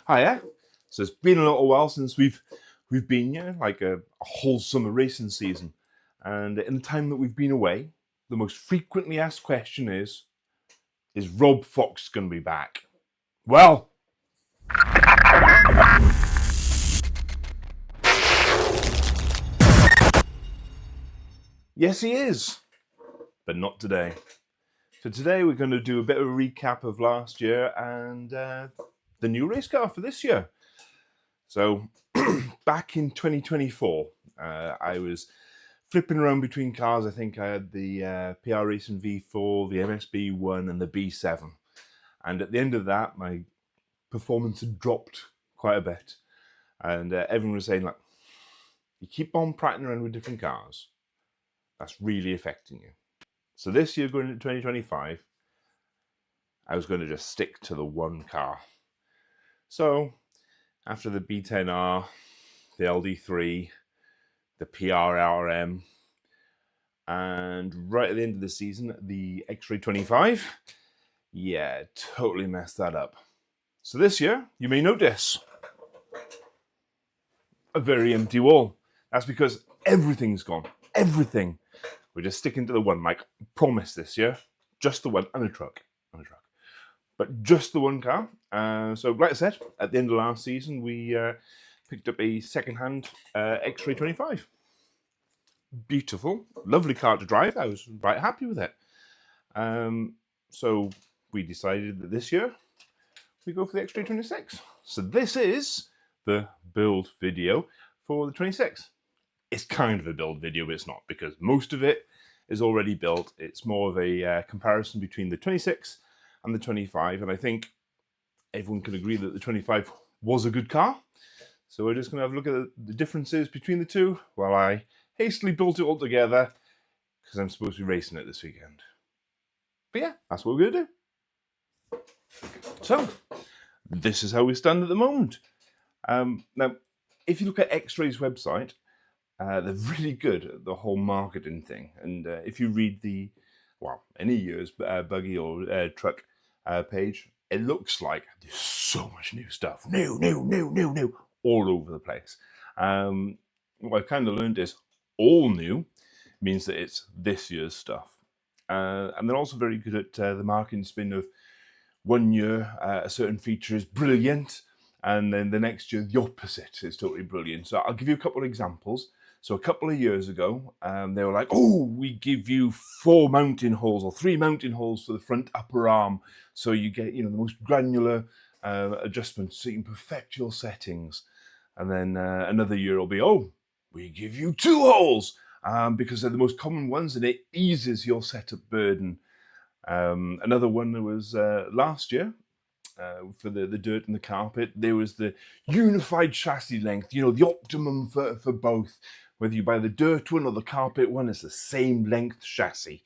Hiya. So it's been a little while since we've been here, like a whole summer racing season. And in the time that we've been away, the most frequently asked question is Rob Fox going to be back? Well, yes, he is, but not today. So today we're going to do a bit of a recap of last year and the new race car for this year. So back in 2024, I was flipping around between cars. I think I had the PR Racing V4, the MSB1 and the B7. And at the end of that, my performance had dropped quite a bit. And everyone was saying, like, you keep on prattling around with different cars, that's really affecting you. So this year, going into 2025, I was going to just stick to the one car. So after the B10R, the LD3, the PRRM, and right at the end of the season, the Xray 25, yeah, totally messed that up. So this year, you may notice a very empty wall. That's because everything's gone. Everything. We're just sticking to the one, Mike. Promise this year. Just the one, and a truck. But just the one car. So like I said, at the end of last season, we picked up a second-hand Xray 25. Beautiful, lovely car to drive. I was right happy with it. So we decided that this year we go for the Xray 26. So this is the build video for the 26. It's kind of a build video, but it's not, because most of it is already built. It's more of a comparison between the 26 and the 25, and I think everyone can agree that the 25 was a good car. So we're just going to have a look at the differences between the two while I hastily built it all together because I'm supposed to be racing it this weekend. But yeah, that's what we're going to do. So this is how we stand at the moment. Now, if you look at Xray's website, they're really good at the whole marketing thing. And if you read any year's buggy or truck page, it looks like there's so much new stuff. New, all over the place. What I've kind of learned is all new means that it's this year's stuff. And they're also very good at the marketing spin of 1 year, a certain feature is brilliant, and then the next year, the opposite is totally brilliant. So I'll give you a couple of examples. So a couple of years ago, they were like, oh, we give you 4 mounting holes or 3 mounting holes for the front upper arm. So you get, the most granular adjustments so you can perfect your settings. And then another year will be, oh, we give you 2 holes because they're the most common ones and it eases your setup burden. Another one that was last year, for the dirt and the carpet, there was the unified chassis length, the optimum for both. Whether you buy the dirt one or the carpet one, it's the same length chassis.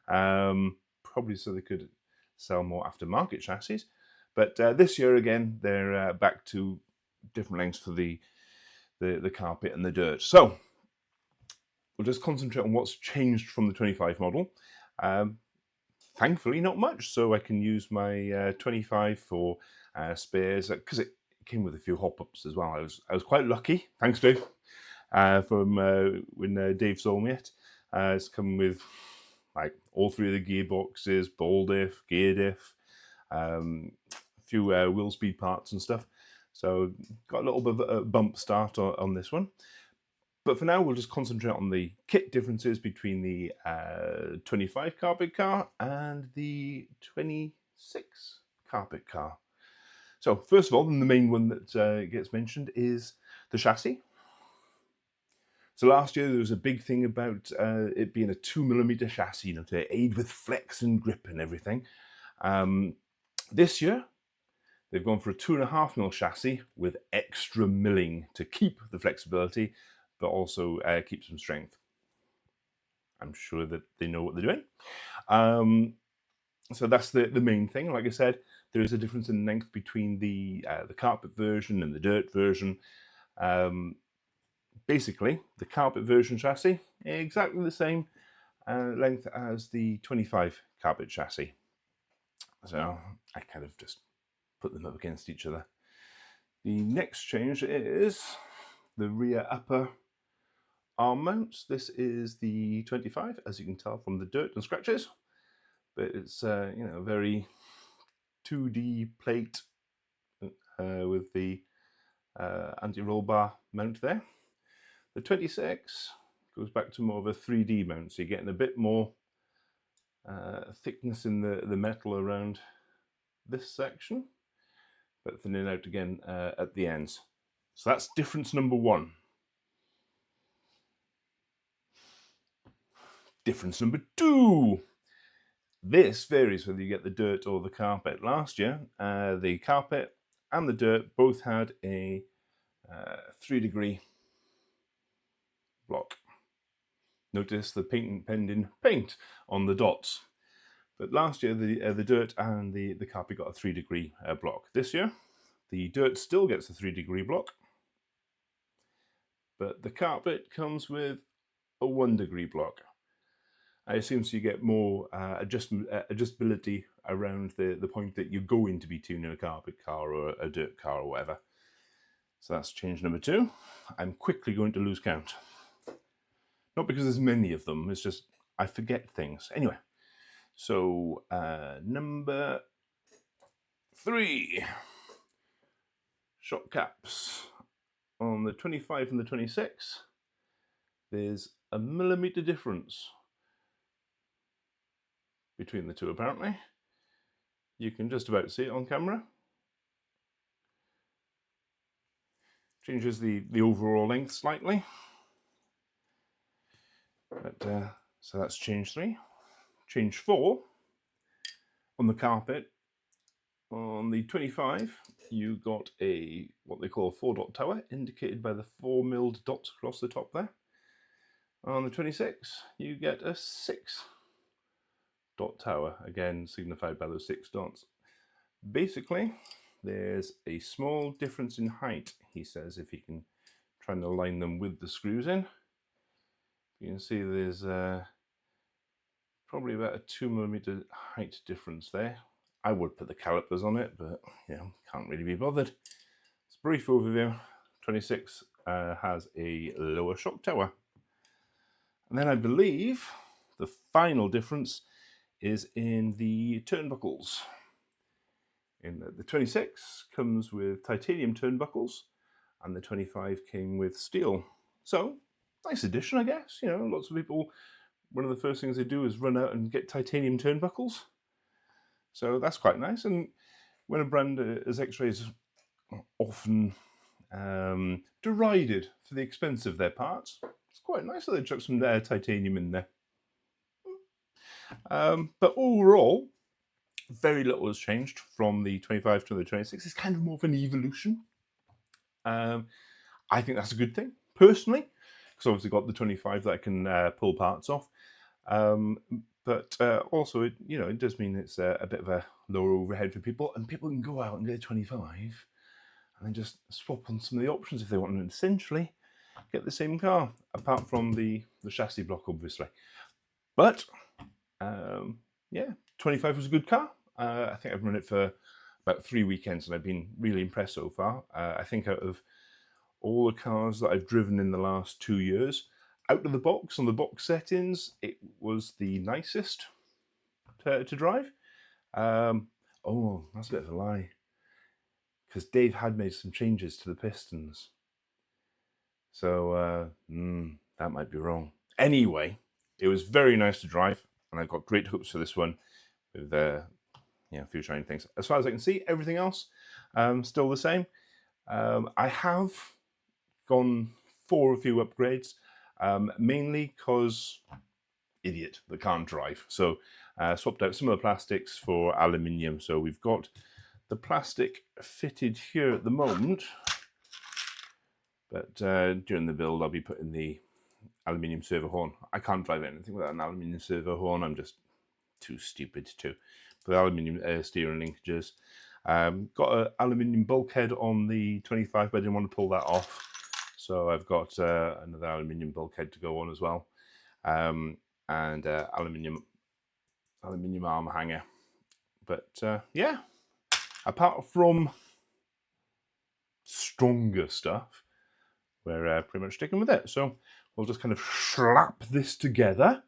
Probably so they could sell more aftermarket chassis. But this year, again, they're back to different lengths for the carpet and the dirt. So we'll just concentrate on what's changed from the 25 model. Thankfully, not much, so I can use my 25 for spares, because it came with a few hop-ups as well. I was quite lucky, thanks Dave, from when Dave sold me it. It's come with like all 3 of the gearboxes, ball diff, gear diff, a few wheel speed parts and stuff. So got a little bit of a bump start on this one. But for now, we'll just concentrate on the kit differences between the 25 carpet car and the 26 carpet car. So first of all, the main one that gets mentioned is the chassis. So last year, there was a big thing about it being a 2mm chassis, to aid with flex and grip and everything. This year, they've gone for a 2.5mm chassis with extra milling to keep the flexibility, but also keep some strength. I'm sure that they know what they're doing. So that's the main thing. Like I said, there is a difference in length between the carpet version and the dirt version. Basically, the carpet version chassis, exactly the same length as the 25 carpet chassis. So I kind of just put them up against each other. The next change is the rear upper arm mounts. This is the 25, as you can tell from the dirt and scratches, but it's you know, very 2D plate with the anti-roll bar mount there. The 26 goes back to more of a 3D mount, so you're getting a bit more thickness in the metal around this section, but thinning out again at the ends. So that's difference number one. Difference number two. This varies whether you get the dirt or the carpet. Last year, the carpet and the dirt both had a 3-degree block. Notice the pending paint on the dots. But last year, the dirt and the carpet got a 3-degree block. This year, the dirt still gets a 3-degree block, but the carpet comes with a 1-degree block. I assume so you get more adjustability around the point that you're going to be tuning a carpet car or a dirt car or whatever. So that's change number two. I'm quickly going to lose count. Not because there's many of them, it's just I forget things. Anyway, so number three. Shock caps. On the 25 and the 26, there's a millimetre difference between the two, apparently. You can just about see it on camera. Changes the overall length slightly. But so that's change three. Change four, on the carpet, on the 25, you got what they call a 4-dot tower, indicated by the 4 milled dots across the top there. On the 26, you get a 6-dot tower, again signified by those 6 dots. Basically, there's a small difference in height, he says, if you can try and align them with the screws in. You can see there's probably about a 2mm height difference there. I would put the calipers on it, but you know, can't really be bothered. It's a brief overview. 26 has a lower shock tower. And then I believe the final difference is in the turnbuckles. In the 26 comes with titanium turnbuckles, and the 25 came with steel. So, nice addition, I guess. You know, lots of people, one of the first things they do is run out and get titanium turnbuckles. So that's quite nice. And when a brand as Xray is often derided for the expense of their parts, it's quite nice that they chuck some titanium in there. But overall, very little has changed from the 25 to the 26. It's kind of more of an evolution. I think that's a good thing, personally, because obviously got the 25 that I can pull parts off. But also, it does mean it's a bit of a lower overhead for people, and people can go out and get a 25 and then just swap on some of the options if they want, and essentially get the same car, apart from the chassis block, obviously. But yeah, 25 was a good car. I think I've run it for about 3 weekends, and I've been really impressed so far. I think out of all the cars that I've driven in the last 2 years, out of the box, on the box settings, it was the nicest to drive. Oh, that's a bit of a lie, because Dave had made some changes to the pistons. So that might be wrong. Anyway, it was very nice to drive, and I've got great hopes for this one with a few shiny things. As far as I can see, everything else still the same. I have gone for a few upgrades, mainly because idiot that can't drive. So swapped out some of the plastics for aluminium. So we've got the plastic fitted here at the moment, but during the build I'll be putting the aluminium servo horn. I can't drive anything without an aluminium servo horn. I'm just too stupid to. The aluminium steering linkages. Got an aluminium bulkhead on the 25, but I didn't want to pull that off. So I've got another aluminium bulkhead to go on as well. And aluminium arm hanger. But yeah, apart from stronger stuff, we're pretty much sticking with it. So we'll just kind of slap this together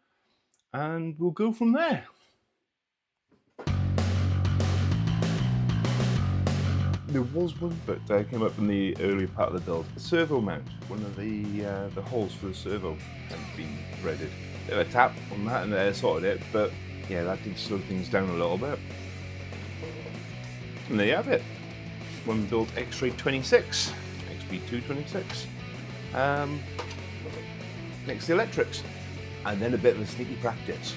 and we'll go from there. There was one bit that came up in the early part of the build. The servo mount, one of the holes for the servo had been threaded. Bit of a tap on that and I sorted it, but yeah, that did slow things down a little bit. And there you have it. One built Xray 26, XB2 26. Next the electrics, and then a bit of a sneaky practice.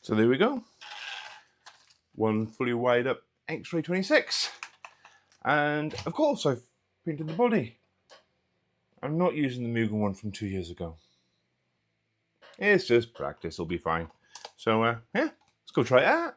So there we go. One fully wired up Xray 26. And of course I've painted the body. I'm not using the Mugen one from 2 years ago. It's just practice, it'll be fine. So yeah, let's go try it out.